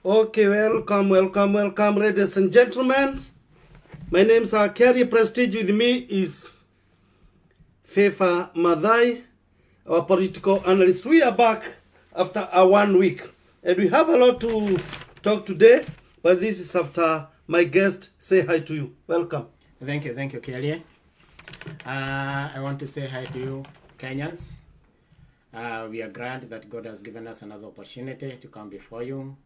Okay, welcome, ladies and gentlemen. My name is Kiarie Prestige. With me is Fefa Madhai, our political analyst. We are back after a 1 week, and we have a lot to talk today, but this is after my guest say hi to you. Welcome. Thank you, Kiarie. I want to say hi to you, Kenyans. We are glad that God has given us another opportunity to come before you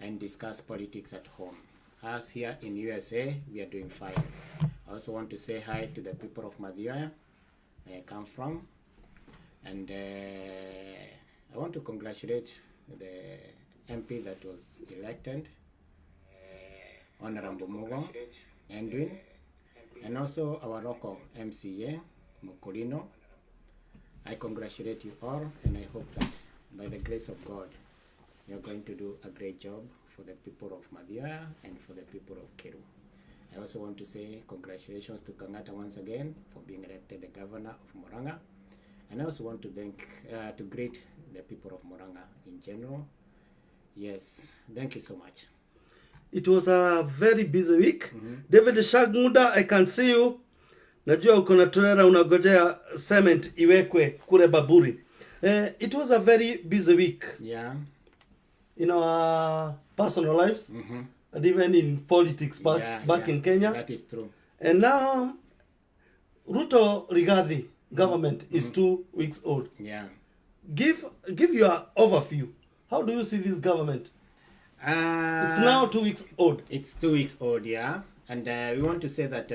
and discuss politics at home. Us here in USA, we are doing fine. I also want to say hi to the people of Mathioya, where I come from. And I want to congratulate the MP that was elected, Honorable Mugo Edwin, and also our local MCA, Mukulino. I congratulate you all, and I hope that by the grace of God, you're going to do a great job for the people of Mathioya and for the people of Keru. I also want to say congratulations to Kangata once again for being elected the governor of Murang'a. And I also want to greet the people of Murang'a in general. Yes, thank you so much. It was a very busy week. David Shagmuda, I can see you. Najua uko na trailer unagojea cement iwekwe kule Baburi. It was a very busy week. Yeah. In our personal lives, and even in politics back in Kenya. That is true. And now, Ruto Rigathi government is 2 weeks old. Yeah. Give your overview. How do you see this government? It's now 2 weeks old. It's 2 weeks old, yeah. And we want to say that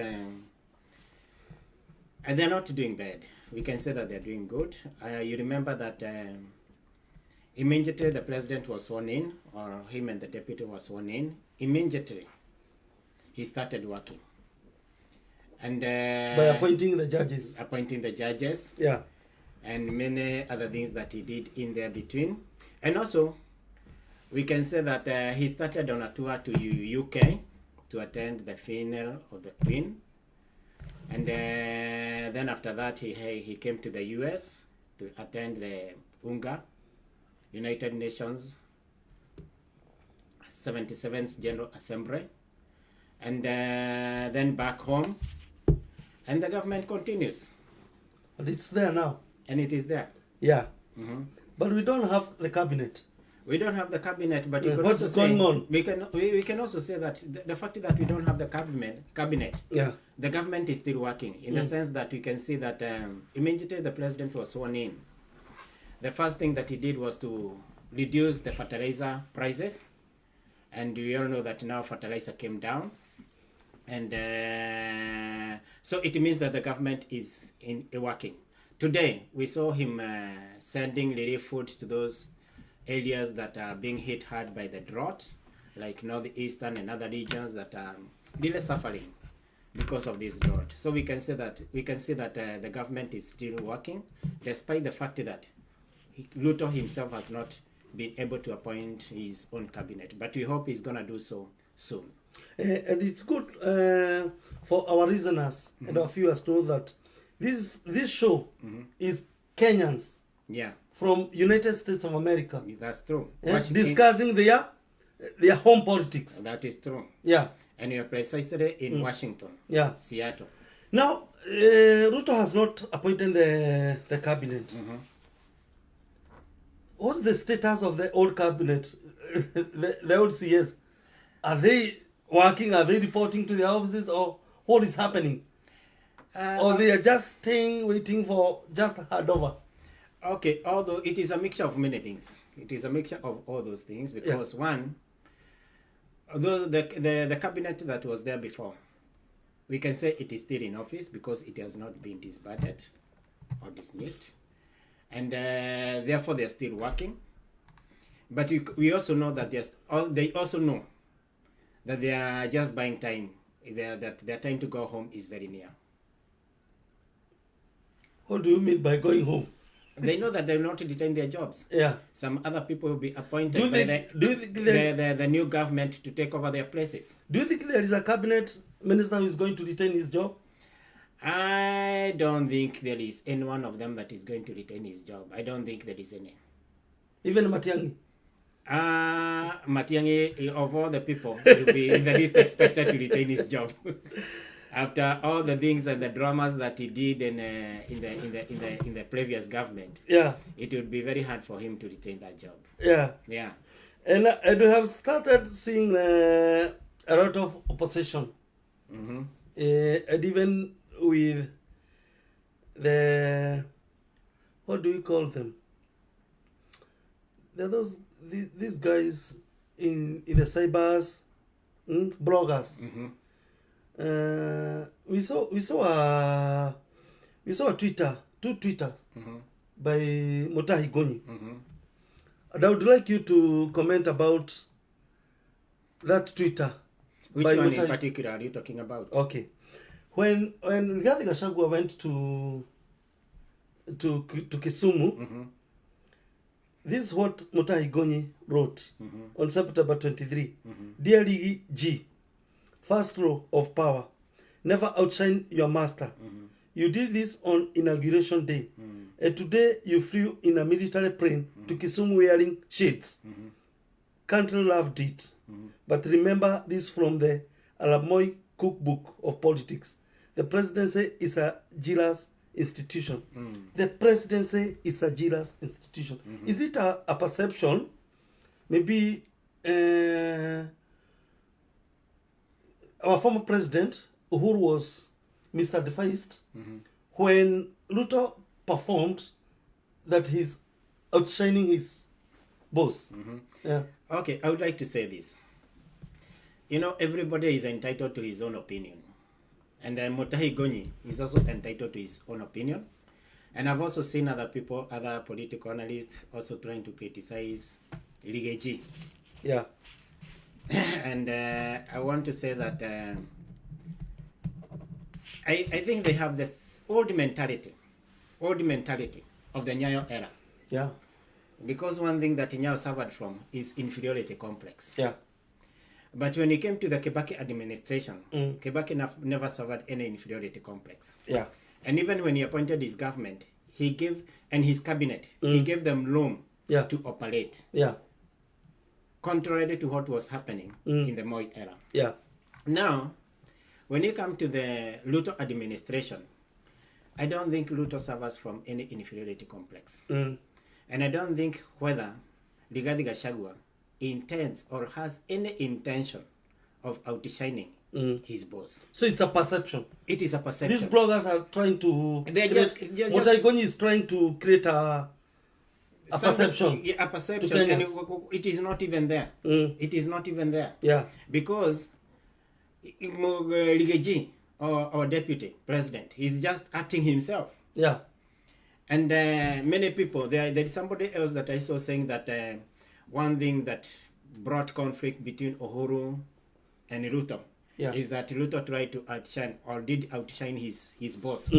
they're not doing bad. We can say that they're doing good. You remember that immediately the president was sworn in, or him and the deputy was sworn in, immediately he started working. And by appointing the judges. Appointing the judges. Yeah. And many other things that he did in there between. And also, we can say that he started on a tour to UK to attend the funeral of the Queen. And then after that, he came to the US to attend the UNGA, United Nations 77th General Assembly. And then back home. And the government continues. But it's there now. And it is there. Yeah. But we don't have the cabinet. We don't have the cabinet, but what's going on? We can also say that the fact that we don't have the cabinet, yeah, the government is still working in the sense that we can see that immediately the president was sworn in. The first thing that he did was to reduce the fertilizer prices, and we all know that now fertilizer came down, and so it means that the government is working. Today we saw him sending relief food to those areas that are being hit hard by the drought, like northeastern and other regions that are really suffering because of this drought. So we can see that the government is still working, despite the fact that Ruto himself has not been able to appoint his own cabinet. But we hope he's gonna do so soon. And it's good for our listeners and our viewers to know that this show is Kenyans. Yeah. From United States of America. That's true. Discussing their home politics. That is true. Yeah. And you are precisely in Washington. Yeah. Seattle. Now, Ruto has not appointed the cabinet. What's the status of the old cabinet? the old CS? Are they working? Are they reporting to the offices? Or what is happening? Or they are just staying, waiting for just handover? Okay, although it is a mixture of many things. It is a mixture of all those things because one, although the cabinet that was there before, we can say it is still in office because it has not been disbanded or dismissed. And therefore they are still working. But we also know that they also know that they are just buying time. That their time to go home is very near. What do you mean by going home? They know that they will not retain their jobs. Yeah. Some other people will be appointed by the new government to take over their places. Do you think there is a cabinet minister who is going to retain his job? I don't think there is any one of them that is going to retain his job. I don't think there is any. Even Matiang'i? Matiang'i, of all the people, will be the least expected to retain his job. After all the things and the dramas that he did in the previous government, Yeah. it would be very hard for him to retain that job. Yeah. Yeah. And we have started seeing a lot of opposition. Mm-hmm. And even with the, what do you call them? There are these guys in the cybers, bloggers. Mm-hmm. We saw a Twitter, two Twitter Mm-hmm. by Mutahi Gonyi. Mm-hmm. And I would like you to comment about that Twitter. Which by one in Mutahi. particular are you talking about? Okay. When Rigathi Gachagua went to Kisumu, Mm-hmm. this is what Mutahi Gonyi wrote on September 23. Dear Ligi G, first law of power, never outshine your master. You did this on inauguration day. And today you flew in a military plane to Kisumu wearing shades. Country loved it. But remember this from the Alamoy cookbook of politics. The presidency is a jealous institution. The presidency is a jealous institution. Is it a perception? Maybe our former president, Uhuru, was misadvised when Ruto performed that he's outshining his boss. Yeah. Okay, I would like to say this. You know, everybody is entitled to his own opinion. And Mutahi Gonyi is also entitled to his own opinion. And I've also seen other people, other political analysts, also trying to criticize Ligeji. Yeah. And I want to say that I think they have this old mentality of the Nyayo era. Yeah. Because one thing that Nyayo suffered from is inferiority complex. Yeah. But when it came to the Kibaki administration, Kibaki never suffered any inferiority complex. Yeah. And even when he appointed his government, he gave, and his cabinet, he gave them room to operate. Yeah. Contrary to what was happening in the Moi era. Yeah. Now, when you come to the Ruto administration, I don't think Ruto suffers from any inferiority complex. And I don't think whether Rigathi Gachagua intends or has any intention of outshining his boss. So it's a perception. It is a perception. These bloggers are trying to. They're Mutahi Gonyi is trying to create a perception. Yeah, a perception. to And Kenyans. it is not even there. It is not even there. Yeah. Because Ligeji, our deputy president, is just acting himself. Yeah. And many people, there is somebody else that I saw saying that one thing that brought conflict between Uhuru and Ruto is that Ruto tried to outshine or did outshine his boss.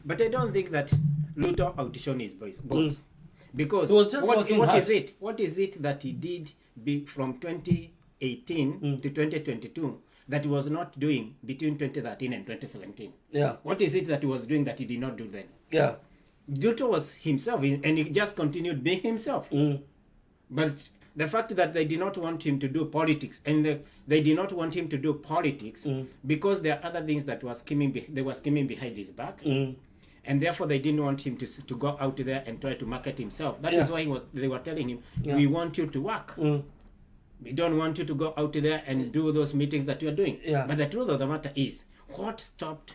But I don't think that Ruto outshone his boss. Because He was just working hard. What is it that he did from 2018 to 2022 that he was not doing between 2013 and 2017? Yeah. What is it that he was doing that he did not do then? Yeah. Ruto was himself, and he just continued being himself. But the fact that they did not want him to do politics, and they did not want him to do politics because there are other things that they were scheming behind his back, and therefore they didn't want him to go out there and try to market himself. That is why they were telling him, we want you to work. We don't want you to go out there and do those meetings that you are doing. But the truth of the matter is, what stopped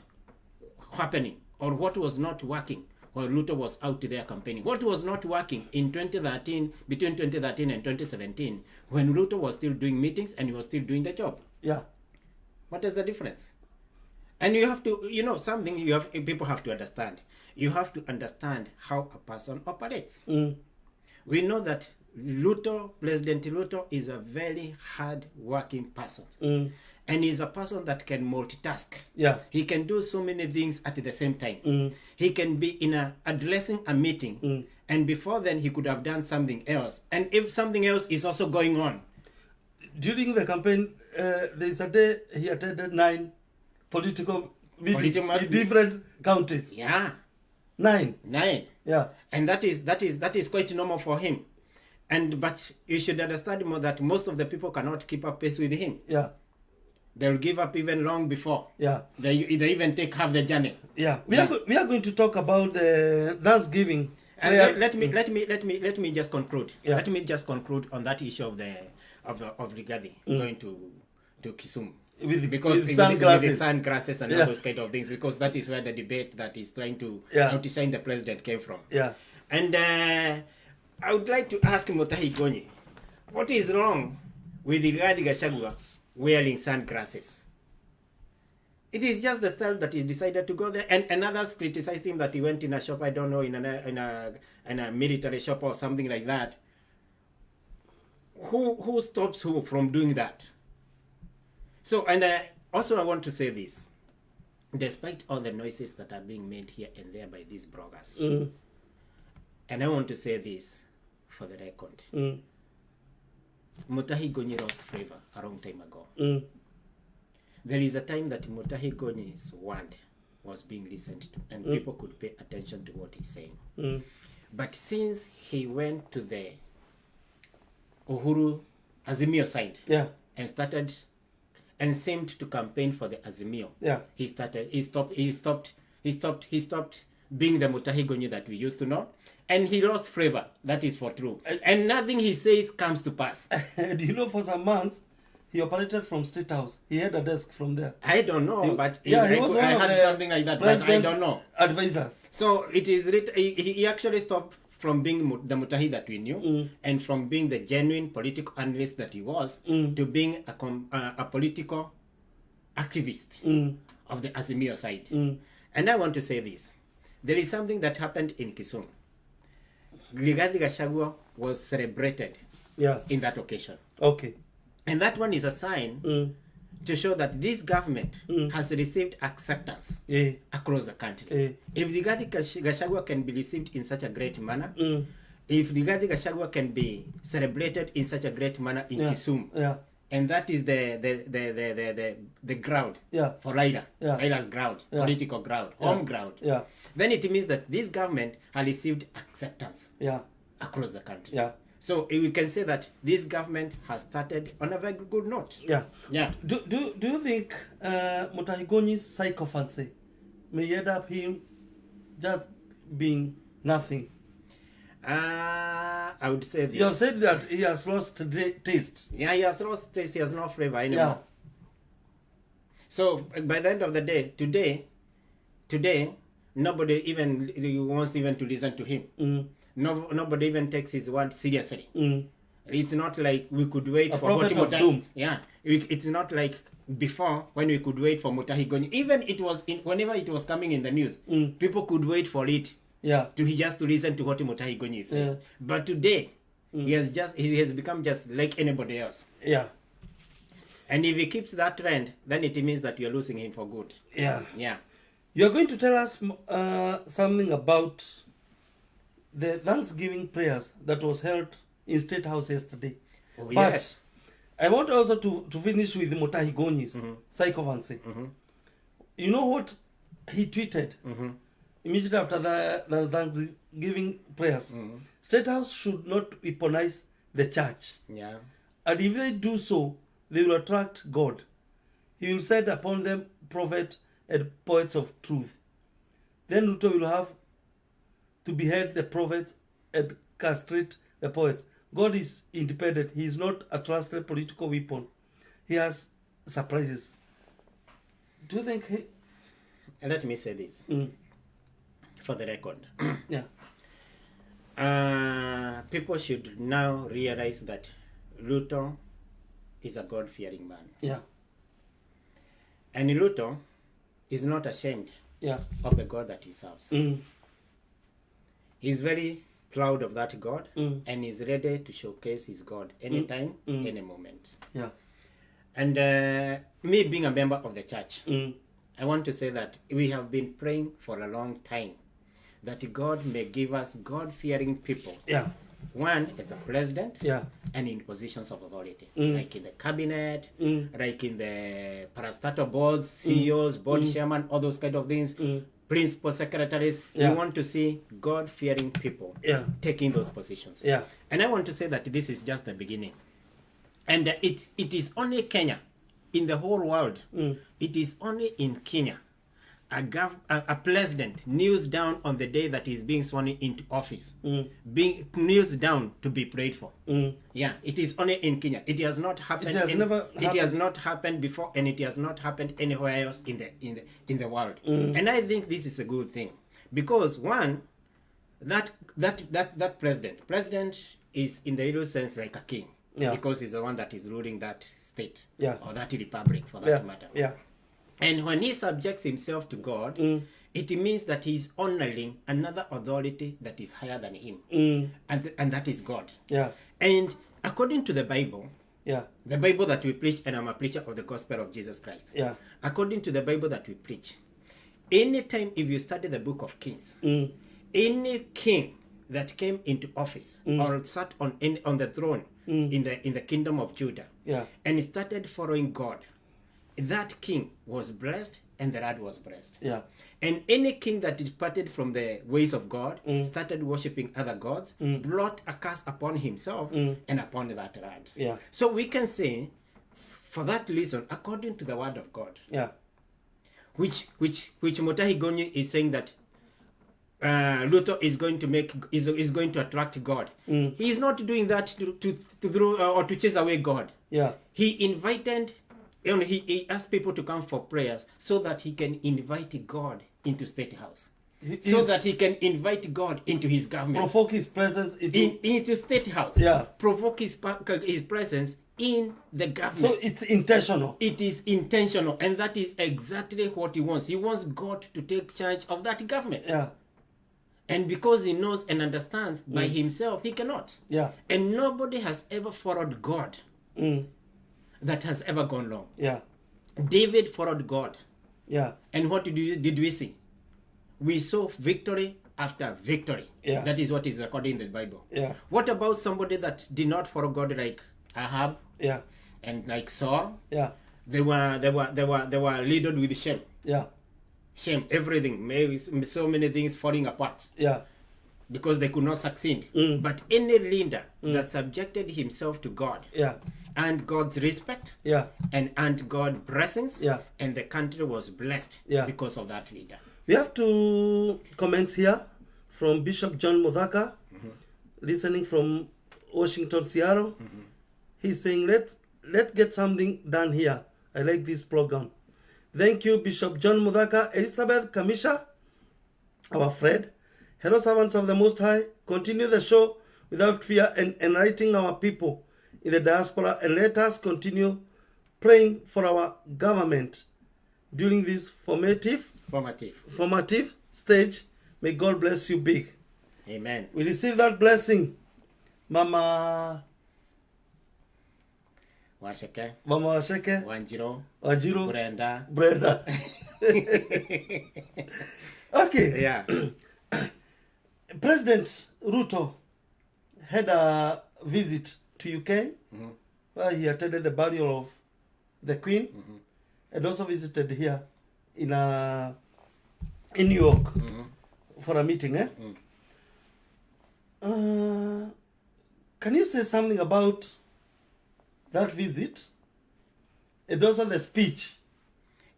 happening, or what was not working while Ruto was out there campaigning? What was not working in 2013, between 2013 and 2017, when Ruto was still doing meetings and he was still doing the job? Yeah. What is the difference? And you have to, something people have to understand. You have to understand how a person operates. We know that President Ruto is a very hard-working person. And he's a person that can multitask. Yeah. He can do so many things at the same time. He can be addressing a meeting, and before then he could have done something else. And if something else is also going on. During the campaign, there is a day he attended 9 political meetings in different counties. Yeah. 9. Yeah. And that is quite normal for him. But you should understand more that most of the people cannot keep up pace with him. Yeah. They'll give up even long before. Yeah. They even take half the journey. Yeah. We are going to talk about the Thanksgiving. And let me just conclude. Yeah. Let me just conclude on that issue of Rigathi going to Kisumu. With With sunglasses. the sunglasses and all those kind of things, because that is where the debate that is trying to outshine the president came from. Yeah. And I would like to ask Mutahi Gonyi, what is wrong with Rigathi Gachagua wearing sunglasses? It is just the style that he decided to go there, and others criticized him that he went in a shop, I don't know, in a military shop or something like that. Who stops who from doing that? So, and also I want to say this. Despite all the noises that are being made here and there by these bloggers, and I want to say this for the record. Mutahi Gonyi lost favor a long time ago. There is a time that Mutahi Gonyi's word was being listened to, and people could pay attention to what he's saying. But since he went to the Uhuru Azimio side and started and seemed to campaign for the Azimio, he stopped being the Mutahi Gonyi that we used to know, and he lost favor. That is for true. And nothing he says comes to pass. Do you know, for some months he operated from State House. He had a desk from there. I don't know, but he was one I of heard the something like that, but I don't know. Advisors. So it is he actually stopped from being the Mutahi that we knew, and from being the genuine political analyst that he was, to being a political activist of the Azimio side. And I want to say this. There is something that happened in Kisumu. Rigathi Gachagua was celebrated in that occasion. Okay. And that one is a sign to show that this government has received acceptance across the country. If Rigathi Gachagua can be received in such a great manner, if Rigathi Gachagua can be celebrated in such a great manner in Kisumu, and that is the ground for Raila's ground, political ground, home ground, then it means that this government has received acceptance across the country. So we can say that this government has started on a very good note. Do you think Mutahi Gonyi's psychophancy may end up him just being nothing? I would say this. You have said that he has lost taste. Yeah, he has lost taste. He has no flavor anymore. So by the end of the day, today, nobody even wants even to listen to him. Nobody even takes his word seriously. It's not like we could wait for Mutahi. It's not like before, when we could wait for Mutahi Gonyi. Even whenever it was coming in the news, people could wait for it to listen to what Mutahi Gonyi is saying. But today, he has become just like anybody else. And if he keeps that trend, then it means that you're losing him for good. You're going to tell us something about the Thanksgiving prayers that was held in State House yesterday. But I want also to finish with Mutahi Gonyi's psychophancy. You know what he tweeted immediately after the Thanksgiving prayers? State House should not weaponize the church. And if they do so, they will attract God. He will send upon them prophets and poets of truth. Then Ruto will have to behead the prophets and castrate the poets. God is independent. He is not a trusted political weapon. He has surprises. Do you think he... Let me say this for the record. People should now realize that Ruto is a God-fearing man. And Ruto is not ashamed of the God that he serves. He's very proud of that God, and is ready to showcase his God anytime, any moment. And me being a member of the church, I want to say that we have been praying for a long time that God may give us God-fearing people. One as a president, and in positions of authority, like in the cabinet, like in the parastatal boards, CEOs, board chairman, all those kind of things. principal secretaries. Yeah. We want to see God-fearing people Yeah. taking those positions. Yeah. And I want to say that this is just the beginning. And it is only Kenya, in the whole world, it is only in Kenya a president kneels down on the day that he's being sworn into office, being kneels down to be prayed for. Yeah, it is only in Kenya. It has not happened. It has not happened before, and it has not happened anywhere else in the world. And I think this is a good thing, because one, that president is in the real sense like a king, because he's the one that is ruling that state, or that republic for that matter. Yeah. And when he subjects himself to God, it means that he's honoring another authority that is higher than him, and that is God. Yeah. And according to the Bible, the Bible that we preach, and I'm a preacher of the gospel of Jesus Christ. Yeah. According to the Bible that we preach, anytime if you study the book of Kings, any king that came into office or sat on the throne in the kingdom of Judah, and started following God, that king was blessed, and the lad was blessed. Yeah. And any king that departed from the ways of God, started worshipping other gods, brought a curse upon himself and upon that lad. Yeah. So we can say, for that reason, according to the word of God, which Mutahi Gonyi is saying that Ruto is going to is going to attract God. He is not doing that to throw or to chase away God. Yeah. He invited. He asked people to come for prayers so that he can invite God into State House. So that he can invite God into his government. Provoke his presence into State House. Yeah. Provoke his presence in the government. So it's intentional. It is intentional. And that is exactly what he wants. He wants God to take charge of that government. Yeah. And because he knows and understands by himself, he cannot. Yeah. And nobody has ever followed God that has ever gone wrong. Yeah. David followed God. Yeah. And what did we see? We saw victory after victory. Yeah. That is what is recorded in the Bible. Yeah. What about somebody that did not follow God, like Ahab? Yeah. And like Saul? Yeah. They were laden with shame. Yeah. Shame, everything, maybe so many things falling apart. Yeah. Because they could not succeed. But any leader that subjected himself to God, and God's respect, and God's blessings, and the country was blessed because of that leader. We have two comments here from Bishop John Mudhaka, listening from Washington, Seattle. He's saying, let's get something done here. I like this program. Thank you, Bishop John Mudhaka. Elizabeth Kamisha, our friend. Hello, servants of the Most High. Continue the show without fear and enlightening our people in the diaspora, and let us continue praying for our government during this formative stage. May God bless you big. Amen. We receive that blessing, Mama Washeke, Wanjiro, Brenda. Okay. Yeah. President Ruto had a visit to UK, where he attended the burial of the Queen, and also visited here in New York for a meeting. Can you say something about that visit, and also the speech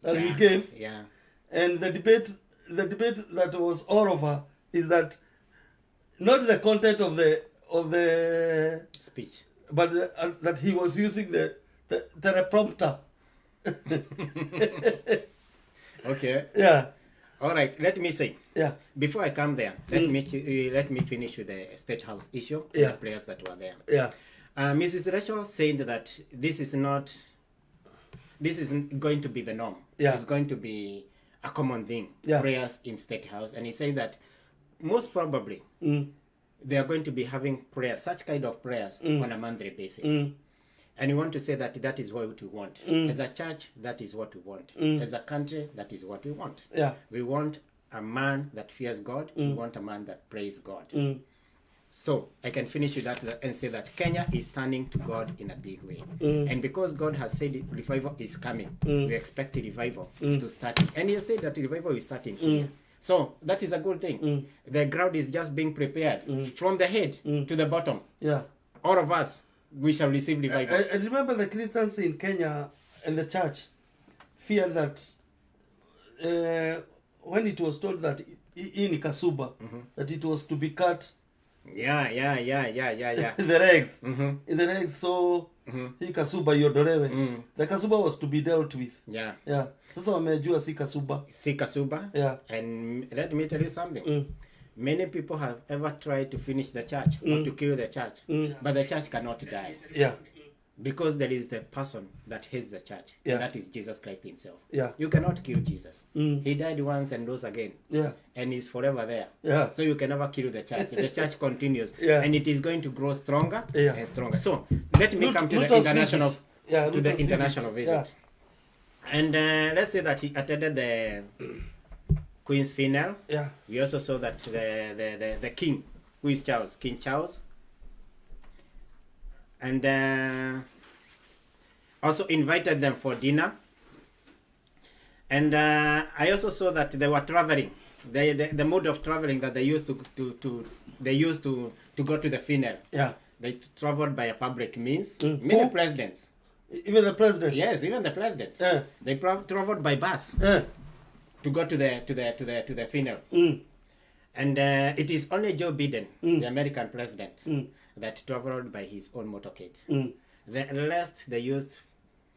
that he gave? Yeah. And the debate that was all over is that not the content of the speech, but that he was using the teleprompter. Okay. Yeah. All right. Let me say. Yeah. Before I come there, let me finish with the State House issue. Yeah. The prayers that were there. Yeah. Mrs. Rachel said that this isn't going to be the norm. Yeah. It's going to be a common thing. Yeah. Prayers in State House, and he said that most probably they are going to be having prayers, such kind of prayers, on a monthly basis. And we want to say that is what we want. As a church, that is what we want. As a country, that is what we want. Yeah. We want a man that fears God. We want a man that prays God. So I can finish with that and say that Kenya is turning to God in a big way. And because God has said revival is coming, we expect revival to start. And he said that revival is starting here. So that is a good thing. The ground is just being prepared from the head to the bottom. Yeah. All of us, we shall receive revival. I remember the Christians in Kenya and the church feared that when it was told that in Kasuba, that it was to be cut Yeah. the legs. In the legs, so hii Kasuba iodolewe. The Kasuba was to be dealt with. Yeah. Yeah. Sasa wamejua si Kasuba. See Kasuba. Yeah. And let me tell you something. Many people have ever tried to finish the church or to kill the church, but the church cannot die. Yeah. Because there is the person that hates the church. Yeah. That is Jesus Christ himself. Yeah. You cannot kill Jesus. He died once and rose again. Yeah. And he's forever there. Yeah. So you can never kill the church. The church continues. Yeah. And it is going to grow stronger Yeah. and stronger. So let me come to Let the us international visit. Yeah, to let the us international visit. visit. And let's say that he attended the Queen's funeral. Yeah. We also saw that the king, who is Charles, King Charles, and also invited them for dinner. And I also saw that they were traveling. The mode of traveling that they used to go to the funeral. Yeah. They traveled by a public means. Who? Many presidents. Even the president. Yes, even the president. They traveled by bus to go to the funeral. And it is only Joe Biden, the American president, that traveled by his own motorcade. The rest they used,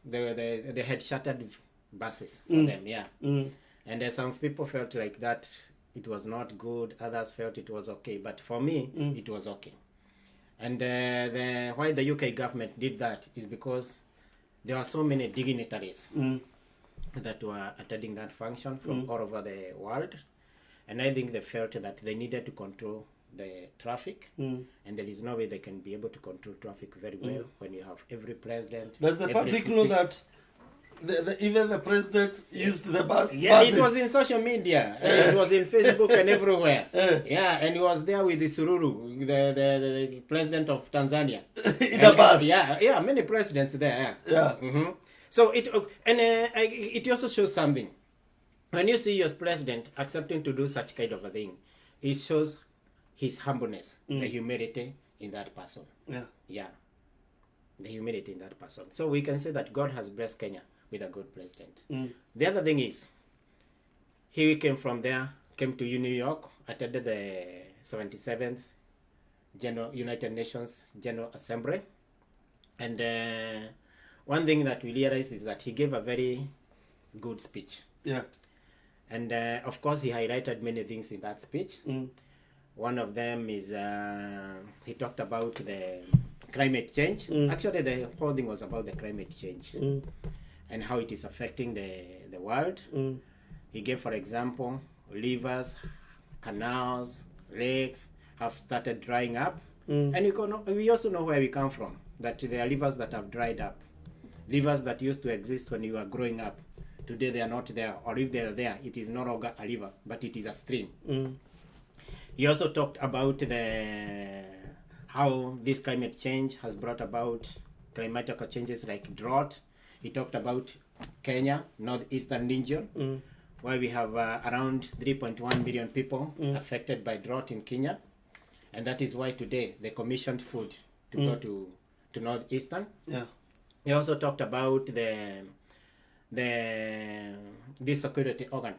they had chartered buses for them. Yeah. And some people felt like that it was not good. Others felt it was okay. But for me, it was okay. And why the UK government did that is because there are so many dignitaries that were attending that function from all over the world. And I think they felt that they needed to control the traffic. And there is no way they can be able to control traffic very well when you have every president. Does the public know that even the president used the bus? Yeah, buses? it was in social media. It was in Facebook and everywhere. Yeah, and he was there with the Sururu, the president of Tanzania. In the bus? Yeah, many presidents there. Yeah. So it also shows something. When you see your president accepting to do such kind of a thing, it shows his humbleness, the humility in that person. Yeah, the humility in that person. So we can say that God has blessed Kenya with a good president. The other thing is, he came from there, came to New York, attended the 77th United Nations General Assembly. And one thing that we realized is that he gave a very good speech. Yeah. And of course, he highlighted many things in that speech. One of them is he talked about the climate change. Actually, the whole thing was about the climate change and how it is affecting the world. He gave, for example, rivers, canals, lakes have started drying up. And we also know where we come from, that there are rivers that have dried up. Rivers that used to exist when you were growing up. Today they are not there, or if they are there, it is no longer a river, but it is a stream. He also talked about how this climate change has brought about climatic changes like drought. He talked about Kenya, northeastern region, where we have around 3.1 million people affected by drought in Kenya. And that is why today they commissioned food to go to northeastern. Yeah. He also talked about this security organ,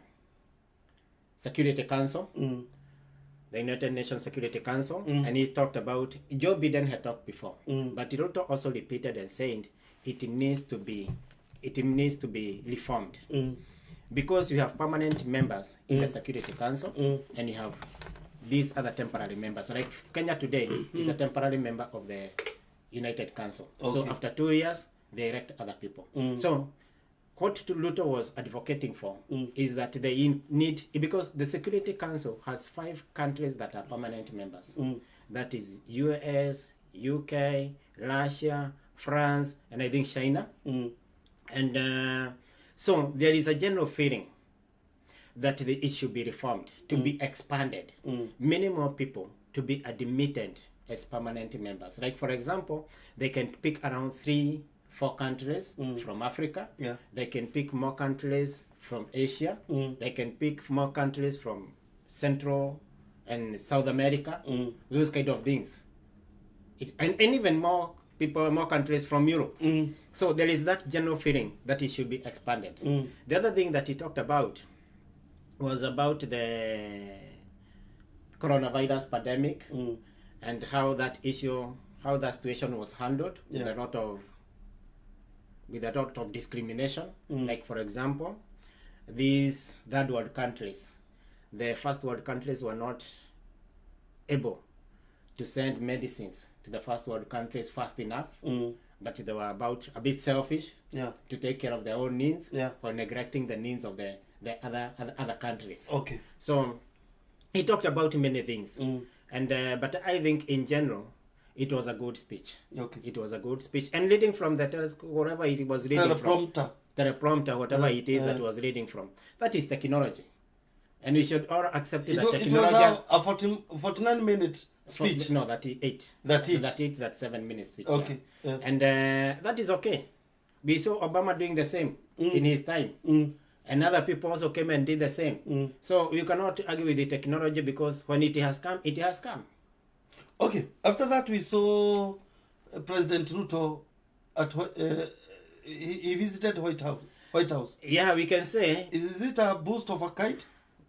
Security Council, the United Nations Security Council, and he talked about, Joe Biden had talked before, but he also repeated and saying it needs to be reformed, because you have permanent members in the Security Council, and you have these other temporary members. Like Kenya today is a temporary member of the United Council. Okay. So after 2 years, they elect other people. So what Ruto was advocating for is that they need, because the Security Council has 5 countries that are permanent members. That is US, UK, Russia, France, and I think China. And so there is a general feeling that it should be reformed, to be expanded. Many more people to be admitted as permanent members. Like, for example, they can pick around 3-4 countries from Africa. Yeah. They can pick more countries from Asia. They can pick more countries from Central and South America, those kind of things. And even more people, more countries from Europe. So there is that general feeling that it should be expanded. The other thing that he talked about was about the coronavirus pandemic and how that issue, how that situation was handled with a lot of discrimination. Like, for example, these third world countries, the first world countries were not able to send medicines to the first world countries fast enough, but they were about a bit selfish to take care of their own needs or neglecting the needs of the other countries. Okay. So he talked about many things, and but I think in general it was a good speech. Okay. It was a good speech, and reading from the whatever it was reading teleprompter, whatever it is that was reading from, that is technology, and we should all accept that technology. It was a 49-minute speech. No, 38. 7 minute speech. Okay. And that is okay. We saw Obama doing the same in his time. And other people also came and did the same. So you cannot argue with the technology, because when it has come, it has come. Okay. After that, we saw President Ruto at he visited White House. Yeah, we can say. Is it a boost of a kind?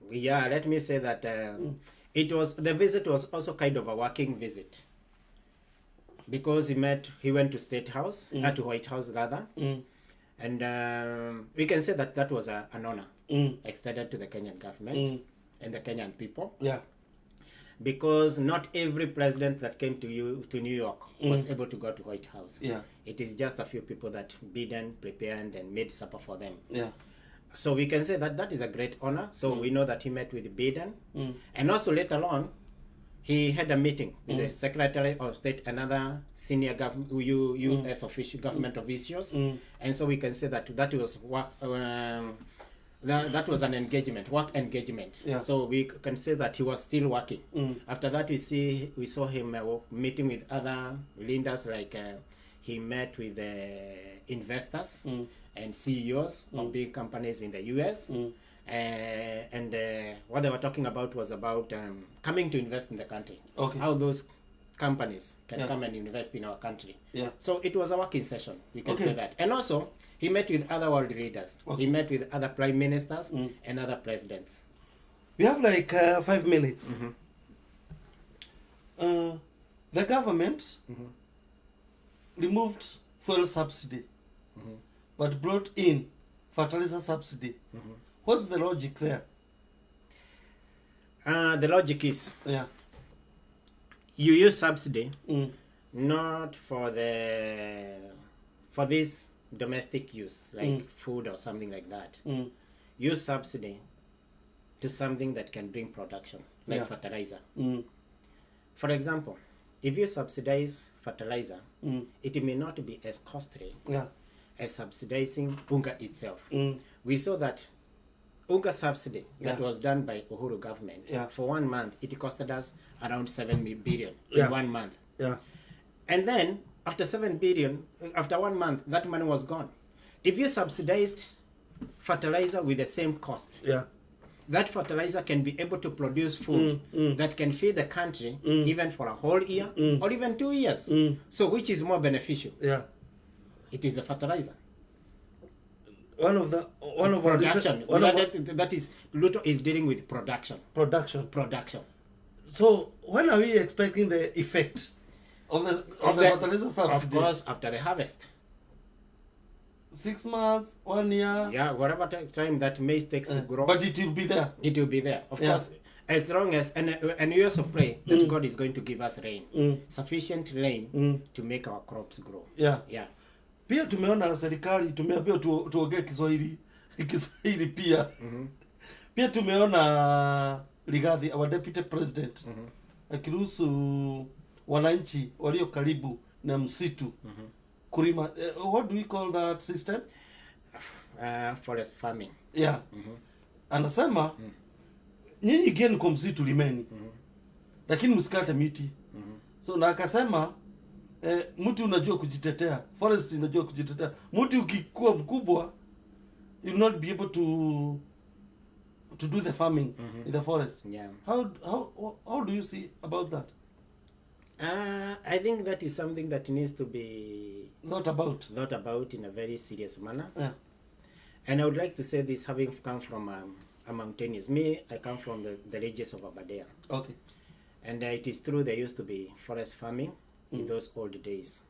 Yeah, let me say that the visit was also kind of a working visit, because he went to State House, to White House rather, and we can say that was an honor extended to the Kenyan government and the Kenyan people. Yeah. Because not every president that came to New York was able to go to White House. Yeah. It is just a few people that bidden, prepared, and made supper for them. Yeah. So we can say that is a great honor. So we know that he met with Biden, and also later on, he had a meeting with the Secretary of State, another senior U.S. official, government officials, and so we can say that was work. That was an engagement, work engagement. Yeah. So we can say that he was still working. After that, we saw him meeting with other leaders, like he met with investors and CEOs of big companies in the US. And what they were talking about was about coming to invest in the country. Okay. How those companies can come and invest in our country. Yeah. So it was a working session, we can say that. And also, he met with other world leaders. Okay. He met with other prime ministers and other presidents. We have like 5 minutes. The government removed fuel subsidy, but brought in fertilizer subsidy. What's the logic there? The logic is, you use subsidy not for this domestic use, like food or something like that. Use subsidy to something that can bring production, like fertilizer. For example, if you subsidize fertilizer, it may not be as costly as subsidizing unga itself. We saw that unga subsidy that was done by Uhuru government for 1 month, it costed us around 7 billion in 1 month. And then after 7 billion, after 1 month, that money was gone. If you subsidized fertilizer with the same cost, that fertilizer can be able to produce food that can feed the country even for a whole year or even 2 years. So which is more beneficial? It is the fertilizer. Production. That is, Luto is dealing with production. So when are we expecting the effect of the fertilizer subsidy? Of course, after the harvest. 6 months, 1 year. Yeah, whatever time that maize takes to grow. But it will be there. It will be there, of course. As long as, and we also pray that God is going to give us rain, sufficient rain to make our crops grow. Pia tumeona serikali tumeambiwa tuongee Kiswahili pia. Pia tumeona Rigathi, our deputy president, akiruhusu wananchi walio karibu na msitu kulima. What do we call that system? Forest farming. Anasema nyinyi geni kwa msitu limeni, lakini msikate miti. So na akasema mti unajua kujitetea, forest unajua kujitetea. Mti ukikuwa mkubwa, you will not be able to do the farming in the forest. Yeah. How do you see about that? I think that is something that needs to be Thought about in a very serious manner. Yeah. And I would like to say this, having come from a mountainous. Me, I come from the regions of Aberdeen. Okay. And it is true there used to be forest farming in those old days.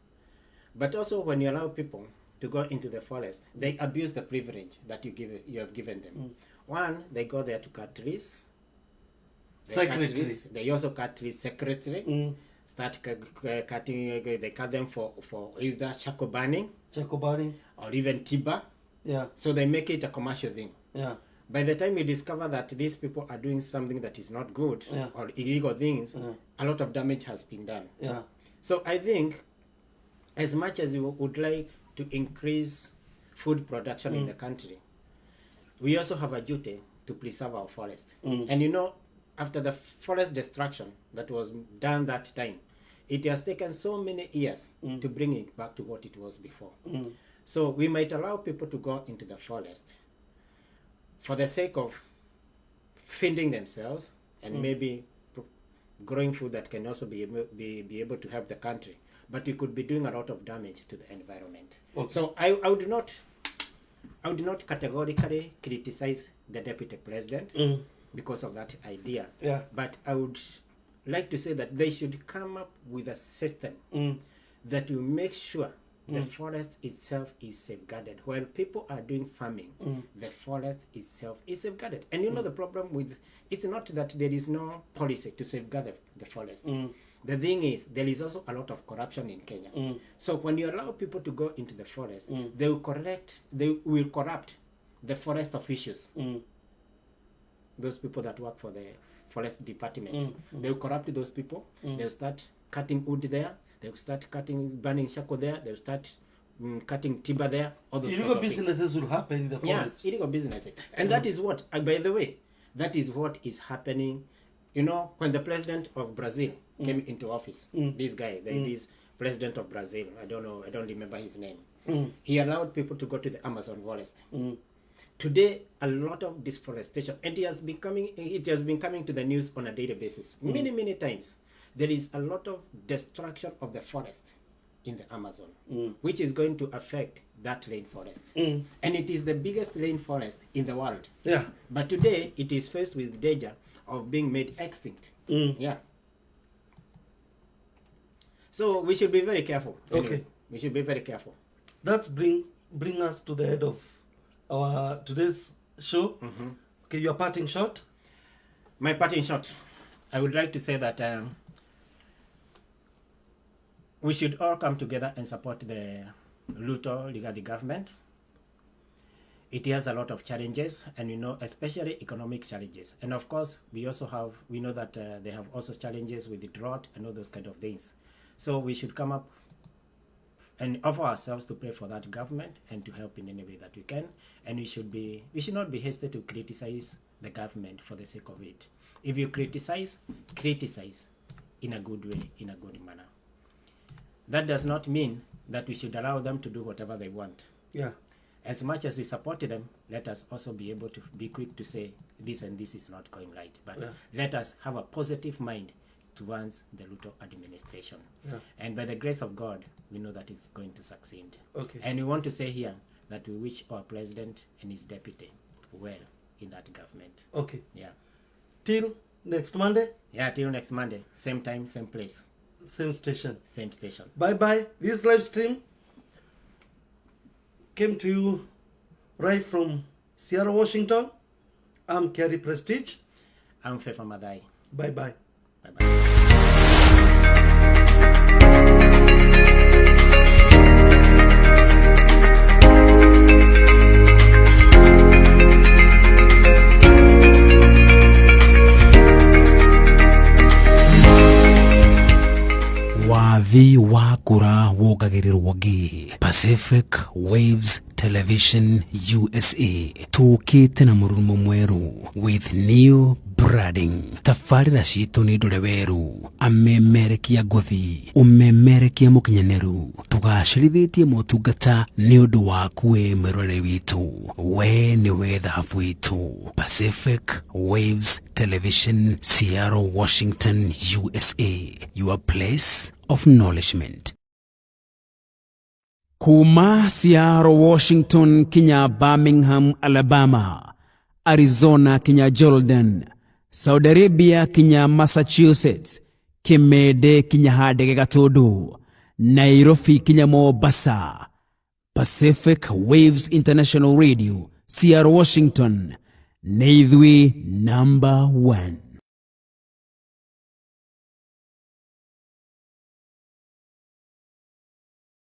But also when you allow people to go into the forest, they abuse the privilege that you have given them. One, they go there to cut trees. They also cut trees secretly. Start cutting, they cut them for either charcoal burning or even timber. Yeah. So they make it a commercial thing. Yeah. By the time you discover that these people are doing something that is not good or illegal things, a lot of damage has been done. Yeah. So I think as much as we would like to increase food production in the country, we also have a duty to preserve our forest. And you know, after the forest destruction that was done that time, it has taken so many years to bring it back to what it was before. So we might allow people to go into the forest for the sake of feeding themselves and maybe growing food that can also be able to help the country. But we could be doing a lot of damage to the environment. Okay. So I would not categorically criticize the deputy president because of that idea. Yeah. But I would like to say that they should come up with a system that will make sure the forest itself is safeguarded. While people are doing farming, the forest itself is safeguarded. And you know the problem with, it's not that there is no policy to safeguard the forest. The thing is, there is also a lot of corruption in Kenya. So when you allow people to go into the forest, they will corrupt the forest officials. Those people that work for the forest department. They will corrupt those people. They will start cutting wood there. They will start burning charcoal there. They will start cutting timber there. All those illegal businesses will happen in the forest. Yeah, illegal businesses. And that is what, by the way, that is what is happening. You know, when the president of Brazil came into office, this guy, this president of Brazil, I don't remember his name. He allowed people to go to the Amazon forest. Today, a lot of deforestation, and it has been coming to the news on a daily basis. Many times, there is a lot of destruction of the forest in the Amazon, which is going to affect that rainforest. And it is the biggest rainforest in the world. Yeah. But today, it is faced with danger of being made extinct. Yeah. So we should be very careful. Anyway, okay. We should be very careful. That's bring us to the end of our today's show. Okay, your parting shot. My parting shot. I would like to say that we should all come together and support the Ruto Ligadi government. It has a lot of challenges, and especially economic challenges. And of course, we know that they have also challenges with the drought and all those kind of things. So we should come up and offer ourselves to pray for that government and to help in any way that we can. And we should not be hasty to criticize the government for the sake of it. If you criticize in a good way, in a good manner. That does not mean that we should allow them to do whatever they want. Yeah. As much as we support them, let us also be able to be quick to say this and this is not going right. But let us have a positive mind towards the Ruto administration. Yeah. And by the grace of God, we know that it's going to succeed. Okay. And we want to say here that we wish our president and his deputy well in that government. Okay. Yeah. Till next Monday? Yeah, till next Monday. Same time, same place. Same station. Same station. Bye-bye. This live stream came to you right from Seattle, Washington. I'm Kiarie Prestige. I'm Fefa Madai. Bye-bye. Bye-bye. Wathi wa kura wogagirirwo gi Pacific Waves Television USA tukite na murumo mweru with new branding tafarira citu ni ndore weru amemerekia ngothi umemerekia mukinyaneru tugacirithĩtie motungata ni undu waku we mwiroreri witu we ni we thahabu witu. Pacific Waves Television, Seattle, Washington, USA, your place of acknowledgement. Kuma Seattle, Washington, kinya Birmingham, Alabama, Arizona, kinya Jordan, Saudi Arabia, kinya Massachusetts, Kimede, kinya Hadege Gatodo, Nairobi, kinya Mombasa. Pacific Waves International Radio, Seattle, Washington, Neithwe #1.